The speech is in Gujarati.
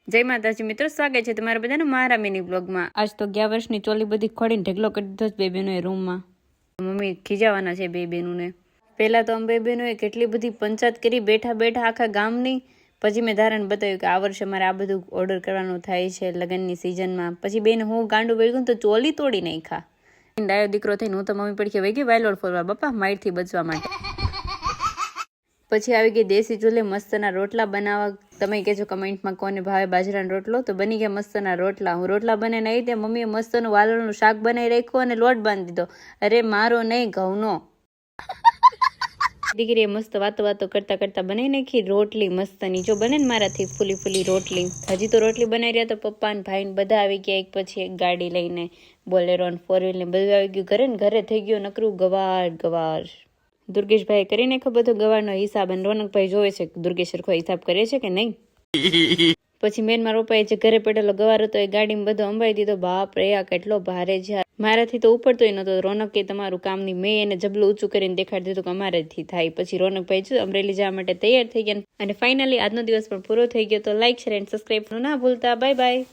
જય માતાજી મિત્રો, સ્વાગત છે તમારા બધાને મારા મિની બ્લોગમાં। આજ તો 11 વર્ષની ચોલી બધી ખોડીને ઢગલો કરી દીધો છે બે બેનોએ રૂમમાં। મમ્મી ખીજાવાના છે બે બેનોને। પહેલા તો અમે બે બેનોએ કેટલી બધી પંચાયત કરી બેઠા બેઠા આખા ગામની। પછી મેં ધારણ બતાવ્યું કે આ વર્ષે મારે આ બધું ઓર્ડર કરવાનું થાય છે લગ્નની સિઝનમાં। પછી બેન હું ગાંડું વળ્યું તો ચોલી તોડી નાખ્યા। ડાયો દીકરો થઈને હું તો મમ્મી પડખે વહી ગઈ વાયલોડ ફોરવા બાપા માઇટથી બચવા માટે। પછી આવી ગઈ દેશી ચૂલે મસ્તના રોટલા બનાવવા। તમે કહેજો કમેન્ટમાં કોને ભાવે બાજરાનો રોટલો, તો બની ગયા મસ્તના રોટલા। હું રોટલા બનાવીને આવી ત્યાં મમ્મીએ મસ્તનું વાલોળનું શાક બનાવી રાખ્યું અને લોટ બાંધી દીધો। અરે મારો નહીં ઘઉંનો। દીકરીએ મસ્ત વાતો કરતા કરતા બનાવી નાખી રોટલી મસ્તની। જો બને ને મારાથી ફૂલી ફૂલી રોટલી। હજી તો રોટલી બનાવી રહ્યા તો પપ્પા ને ભાઈ ને બધા આવી ગયા એક પછી એક ગાડી લઈને। બોલેરો ને 4 વ્હીલ ને બધું આવી ગયું ઘરે ને ઘરે થઈ ગયું નકરું ગવાર। દુર્ગેશભાઈ કરી નાખો બધો ગવારનો હિસાબ અને રોનકભાઈ જોવે છે દુર્ગેશ સરખો હિસાબ કરે છે કે નહીં। પછી મેન મારા પપ્પાએ જે ઘરે પડેલો ગવાર હતો એ ગાડીમાં બધો અંબાઈ દીધો। બાપ રે આ કેટલો ભારે છે, મારાથી તો ઉપડતોય નતો। રોનક કે તમારું કામ નહીં, મેં એને જબલું ઊંચું કરીને દેખાડી દીધું કે અમારેથી થાય। પછી રોનકભાઈ જો અમરેલી જવા માટે તૈયાર થઈ ગયા અને ફાઇનલી આજનો દિવસ પણ પૂરો થઈ ગયો। તો લાઈક શેર એન્ડ સબસ્ક્રાઈબ ના ભૂલતા। Bye bye.